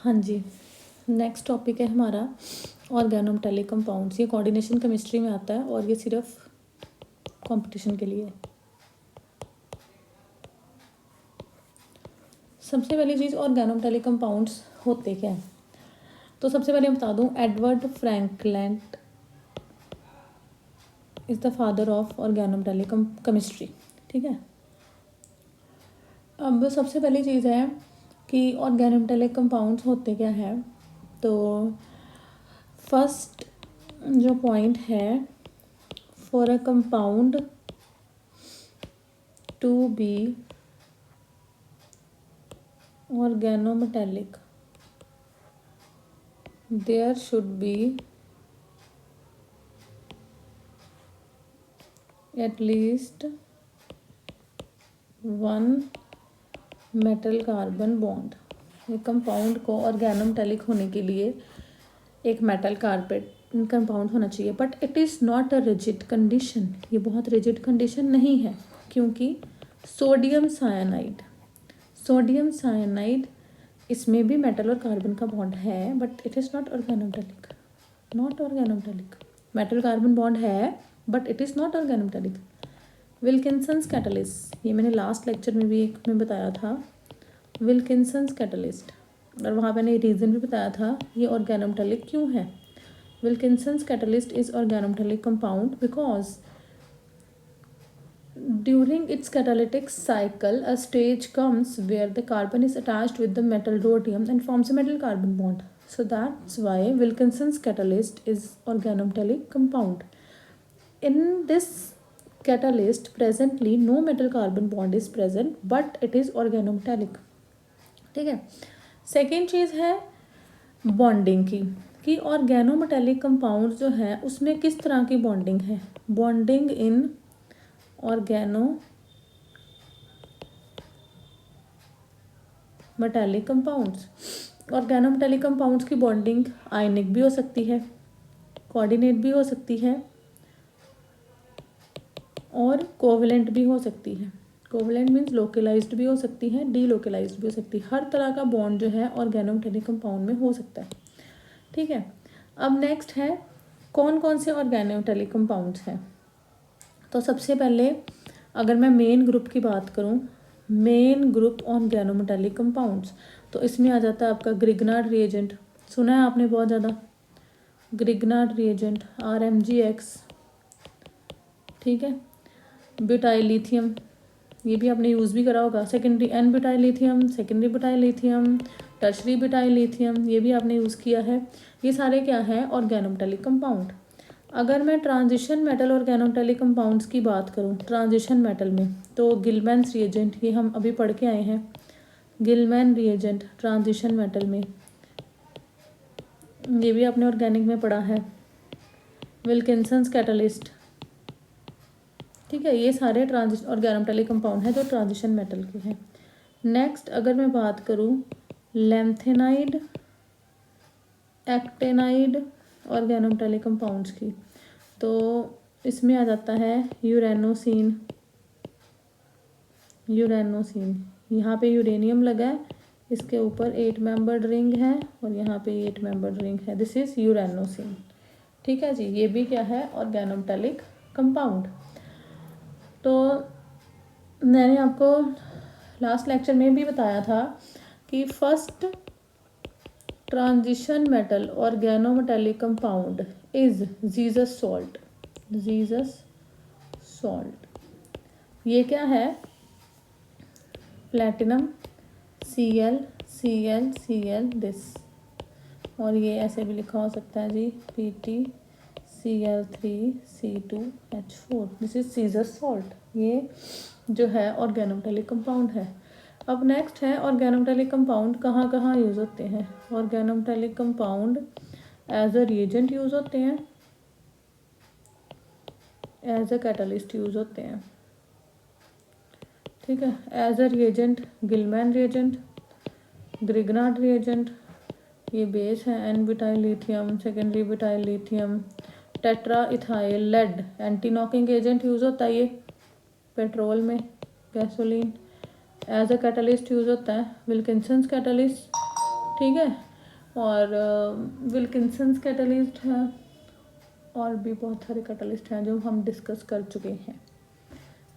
हाँ जी, next topic है हमारा ऑर्गेनोमेटेलिक कंपाउंड्स। ये कोऑर्डिनेशन केमिस्ट्री में आता है और ये सिर्फ कंपटीशन के लिए है। सबसे पहली चीज़ ऑर्गेनोमेटेलिक कंपाउंड्स होते क्या हैं। तो सबसे पहले मैं बता दूं, Edward Franklin is the father of organometallic chemistry. ठीक है, अब सबसे पहली चीज़ है कि ऑर्गेनोमेटेलिक कंपाउंड्स होते क्या हैं। तो फर्स्ट जो पॉइंट है, for a compound to be organometallic there should be at least one metal carbon bond। एक कंपाउंड को ऑर्गेनोमेटेलिक होने के लिए एक मेटल कार्पेट कंपाउंड होना चाहिए, but it is not a rigid condition. ये बहुत रिजिड कंडीशन नहीं है, क्योंकि सोडियम साइनाइड इसमें भी मेटल और कार्बन का बॉन्ड है, but it is not organometallic. Metal carbon bond है but it is not organometallic. Wilkinson's catalyst, ये मैंने लास्ट लेक्चर में भी एक में बताया था, विल्किंसन्स कैटलिस्ट, और वहाँ मैंने रीज़न भी बताया था ये ऑर्गेनोमेटेलिक क्यों है। Wilkinson's catalyst is organometallic compound because during its catalytic cycle, a stage comes where the carbon is attached with the metal rhodium and forms a metal carbon bond. So that's why Wilkinson's catalyst is organometallic compound. In this catalyst, presently no metal carbon bond is present, but it is organometallic. ठीक है, second चीज़ है bonding की, कि organometallic compound जो है उसमें किस तरह की बॉन्डिंग है। बॉन्डिंग इन ऑर्गेनोमेटेलिक कंपाउंड्स की बॉन्डिंग आयनिक भी हो सकती है, कोऑर्डिनेट भी हो सकती है और कोवलेंट भी हो सकती है। कोवलेंट मीन्स लोकलाइज्ड भी हो सकती है, डीलोकलाइज्ड भी हो सकती है। हर तरह का बॉन्ड जो है ऑर्गेनोमेटेलिक कंपाउंड में हो सकता है। ठीक है, अब नेक्स्ट है कौन कौन से ऑर्गेनोमेटेलिक कंपाउंड्स हैं। तो सबसे पहले अगर मैं मेन ग्रुप की बात करूं, मेन ग्रुप ऑर्गेनोमेटेलिक कंपाउंड्स, तो इसमें आ जाता है आपका ग्रिग्नार्ड रिएजेंट, सुना है आपने बहुत ज़्यादा, ग्रिग्नार्ड रिएजेंट RMGX। ठीक है, ब्यूटाइल लिथियम, ये भी आपने यूज़ भी करा होगा, secondary n butyl lithium, secondary butyl lithium, tertiary butyl lithium, ये भी आपने यूज़ किया है। ये सारे क्या है ऑर्गेनोमेटेलिक कंपाउंड। अगर मैं ट्रांजिशन मेटल ऑर्गेनोमेटेलिक कंपाउंड्स की बात करूँ, ट्रांजिशन मेटल में तो गिलमैन्स रिएजेंट, ये हम अभी पढ़ के आए हैं, गिलमैन रिएजेंट ट्रांजिशन मेटल में, ये भी आपने ऑर्गेनिक में पढ़ा है। विल्किंसन्स कैटलिस्ट, ठीक है, ये सारे ऑर्गेनोमेटेलिक कंपाउंड हैं जो ट्रांजिशन मेटल के हैं। नेक्स्ट अगर मैं बात करूँ लैंथेनाइड, एक्टेनाइड ऑर्गेनोमेटेलिक कंपाउंड्स की, तो इसमें आ जाता है यूरेनोसिन। यहाँ पे यूरेनियम लगा है, इसके ऊपर 8 मेंबर्ड रिंग है और यहाँ पे 8 मेंबर्ड रिंग है, दिस इज यूरेनोसिन। ठीक है जी, ये भी क्या है ऑर्गेनोमेटेलिक कंपाउंड। तो मैंने आपको लास्ट लेक्चर में भी बताया था कि first transition metal organometallic compound is Jesus salt. ये क्या है, प्लेटिनम Cl दिस, और ये ऐसे भी लिखा हो सकता है जी PtCl3C2H4, दिस इज सीजस सॉल्ट। ये जो है ऑर्गेनोमेटेलिक कंपाउंड है। अब नेक्स्ट है ऑर्गेनोमेटेलिक कंपाउंड कहाँ कहाँ यूज़ होते हैं। Organometallic compound as a reagent use होते हैं, एज अ कैटलिस्ट यूज़ होते हैं। ठीक है, as a reagent Gilman reagent, Grignard reagent, ये बेस है n butyl lithium, secondary butyl lithium, tetra ethyl lead anti knocking agent use होता है ये पेट्रोल में, gasoline. As a catalyst use होता है विल्किंसन्स कैटलिस्ट। ठीक है, और विल्किंसन्स कैटलिस्ट है, और भी बहुत सारे कैटलिस्ट हैं जो हम डिस्कस कर चुके हैं,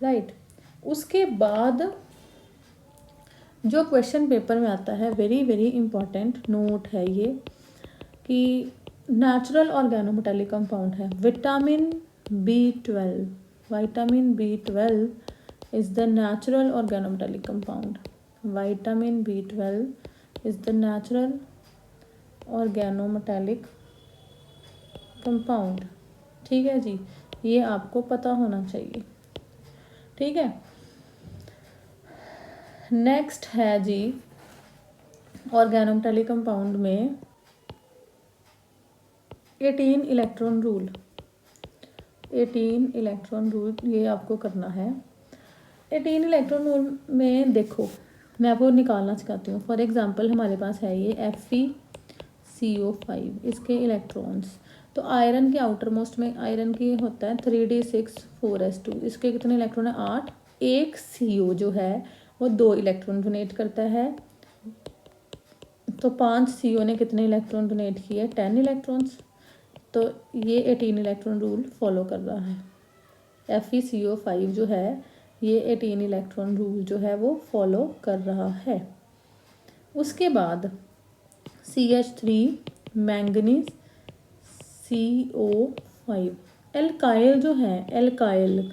राइट। उसके बाद जो क्वेश्चन पेपर में आता है, वेरी वेरी इंपॉर्टेंट नोट है ये, कि नेचुरल ऑर्गेनोमेटेलिक कंपाउंड है vitamin B12। Vitamin B12 is the natural organometallic compound. Vitamin B12 is the natural organometallic compound. ठीक है जी, ये आपको पता होना चाहिए। ठीक है, नेक्स्ट है जी ऑर्गेनोमेटेलिक कंपाउंड में 18 इलेक्ट्रॉन रूल। 18 इलेक्ट्रॉन रूल ये आपको करना है। 18 इलेक्ट्रॉन रूल में देखो, मैं आपको निकालना सिखाती हूँ। फॉर एग्जांपल हमारे पास है ये FeCO5, इसके इलेक्ट्रॉन्स। तो आयरन के आउटर मोस्ट में आयरन की होता है 3d6 4s2, इसके कितने इलेक्ट्रॉन है 8। एक CO जो है वो 2 इलेक्ट्रॉन डोनेट करता है, तो 5 CO ने कितने इलेक्ट्रॉन डोनेट किए 10 इलेक्ट्रॉन्स। तो ये 18 इलेक्ट्रॉन रूल फॉलो कर रहा है। FeCO5 जो है ये 18 इलेक्ट्रॉन रूल जो है वो फॉलो कर रहा है। उसके बाद CH3 मैंगनीज CO5 एल्काइल जो है, एल्काइल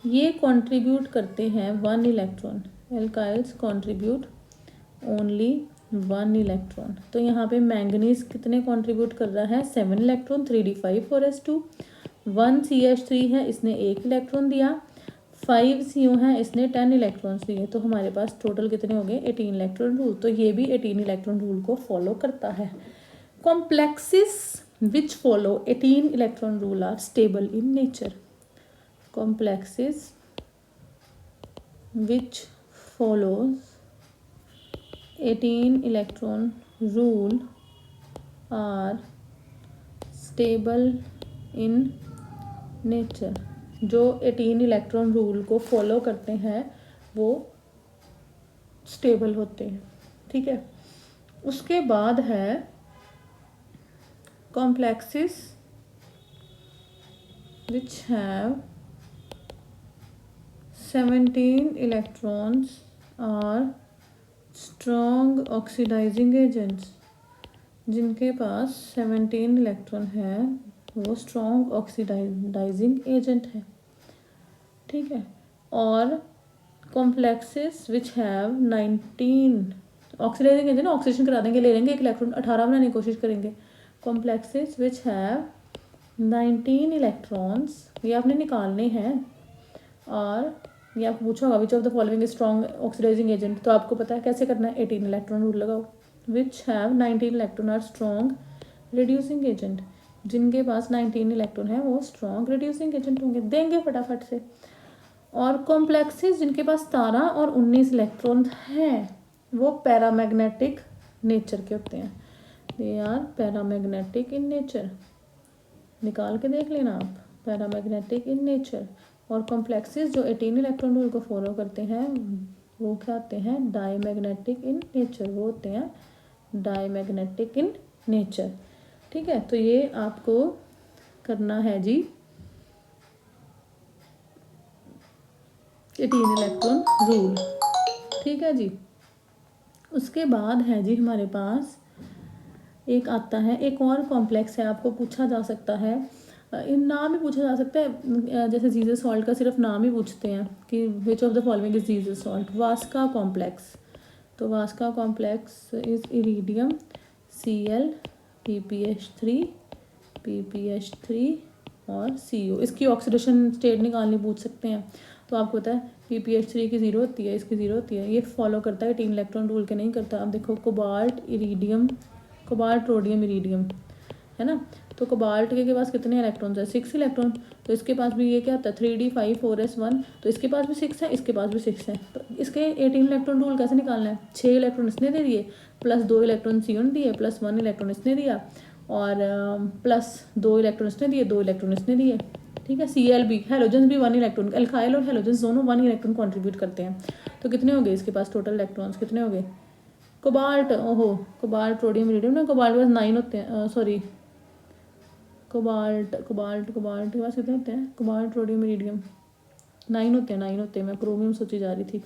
ये कंट्रीब्यूट करते हैं 1 electron. Alkyls contribute only 1 electron. तो यहाँ पे मैंगनीज कितने कंट्रीब्यूट कर रहा है 7 इलेक्ट्रॉन 3d5 4s2। 1 CH3 है, इसने 1 इलेक्ट्रॉन दिया। 5 CO है, इसने 10 इलेक्ट्रॉन्स दिए। तो हमारे पास टोटल कितने हो गए 18 इलेक्ट्रॉन रूल। तो ये भी 18 इलेक्ट्रॉन रूल को फॉलो करता है। Complexes which follow 18 electron rule are stable in nature. complexes which follows 18 electron rule are stable in nature। जो 18 इलेक्ट्रॉन रूल को फॉलो करते हैं वो स्टेबल होते हैं। ठीक है, उसके बाद है complexes which have 17 electrons are strong oxidizing agents। जिनके पास 17 इलेक्ट्रॉन है वो स्ट्रॉन्ग ऑक्सीडाइजिंग एजेंट है। ठीक है, और complexes which have 19 oxidising agent, oxidation करा देंगे, ले लेंगे एक इलेक्ट्रॉन, 18 बनाने की कोशिश करेंगे। कॉम्प्लेक्सेस विच हैव 19 इलेक्ट्रॉन्स, ये आपने निकालने हैं। और ये आपको पूछा होगा which of the following strong oxidising agent, तो आपको पता है कैसे करना है। 18 इलेक्ट्रॉन रूल लगाओ। Which have 19 electron are strong reducing agent. जिनके पास 19 इलेक्ट्रॉन है वो स्ट्रॉन्ग रिड्यूसिंग एजेंट होंगे, देंगे फटाफट से। और कॉम्प्लेक्सेस जिनके पास 17 और 19 इलेक्ट्रॉन हैं वो पैरामैग्नेटिक नेचर के होते हैं। They are paramagnetic in nature, निकाल के देख लेना आप, पैरामैग्नेटिक इन नेचर। और कॉम्प्लेक्सेस जो 18 इलेक्ट्रॉन रूल को फॉलो करते हैं वो क्या होते हैं डाईमैग्नेटिक इन नेचर, वो होते हैं डाईमैग्नेटिक इन नेचर। ठीक है, तो ये आपको करना है जी 18 इलेक्ट्रॉन रूल। ठीक है जी, उसके बाद है जी हमारे पास एक आता है, एक और कॉम्प्लेक्स है, आपको पूछा जा सकता है, इन नाम ही पूछा जा सकता है, जैसे जीजर सॉल्ट का सिर्फ नाम ही पूछते हैं कि which of the following is Zeise's salt. Vaska complex, तो Vaska complex is iridium Cl PPH3 और CO। इसकी ऑक्सीडेशन स्टेट निकालनी पूछ सकते हैं। तो आपको पता है PPH3 की 0 होती है, इसकी 0 होती है। ये फॉलो करता है 18 इलेक्ट्रॉन रूल के, नहीं करता। अब देखो cobalt iridium, cobalt rhodium iridium है ना, तो कोबाल्ट के पास कितने इलेक्ट्रॉन्स है 6 इलेक्ट्रॉन। तो इसके पास भी ये क्या होता है 3d5 4s1, तो इसके पास भी 6 है, इसके पास भी 6 है। तो इसके 18 इलेक्ट्रॉन रूल कैसे निकालना है, 6 इलेक्ट्रॉन इसने दे दिए, प्लस 2 इलेक्ट्रॉन CO ने दिए, प्लस 1 इलेक्ट्रॉन इसने दिया, और प्लस 2 इलेक्ट्रॉन इसने दिए, 2 इलेक्ट्रॉन इसने दिए। ठीक है, Cl भी, हेलोजन भी 1 इलेक्ट्रॉन, एल्काइल और हेलोजन दोनों 1 इलेक्ट्रॉन कंट्रीब्यूट करते हैं। तो कितने हो गए इसके पास टोटल इलेक्ट्रॉन्स, कितने हो गए कोबाल्ट, ओहो कोबाल्ट रोडियम इरिडियम ना, कोबाल्ट के पास 9 होते हैं, सॉरी कोबाल्ट कोबाल्ट कोबाल्ट के पास कितने होते हैं, कोबाल्ट रोडियम इरिडियम 9 होते हैं, 9 होते हैं, मैं क्रोमियम सोची जा रही थी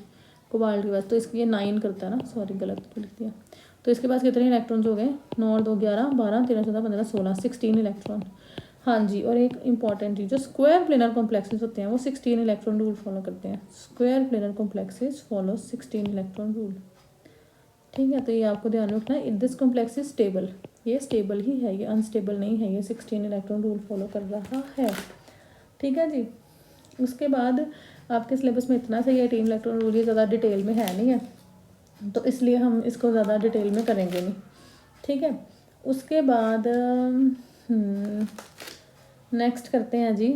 कोबाल्ट के पास, तो इसकी ये 9 करता है ना, सॉरी गलत लिख दिया। तो इसके पास कितने इलेक्ट्रॉन्स हो गए, 9 और 2 11 12 13 14 15 16 16 इलेक्ट्रॉन। हाँ जी, और एक इंपॉर्टेंट चीज़, जो स्क्वायर प्लेनर कॉम्प्लेक्सेस होते हैं वो 16 इलेक्ट्रॉन रूल फॉलो करते हैं। Square planar complexes follow 16 electron rule. ठीक है, तो ये आपको ध्यान रखना है। दिस कॉम्प्लेक्स इज स्टेबल, ये स्टेबल ही है, ये अनस्टेबल नहीं है, ये 16 इलेक्ट्रॉन रूल फॉलो कर रहा है। ठीक है जी। उसके बाद आपके सिलेबस में इतना सही है, 18 इलेक्ट्रॉन रूल, ये ज़्यादा डिटेल में है नहीं है, तो इसलिए हम इसको ज़्यादा डिटेल में करेंगे नहीं। ठीक है, उसके बाद नेक्स्ट करते हैं जी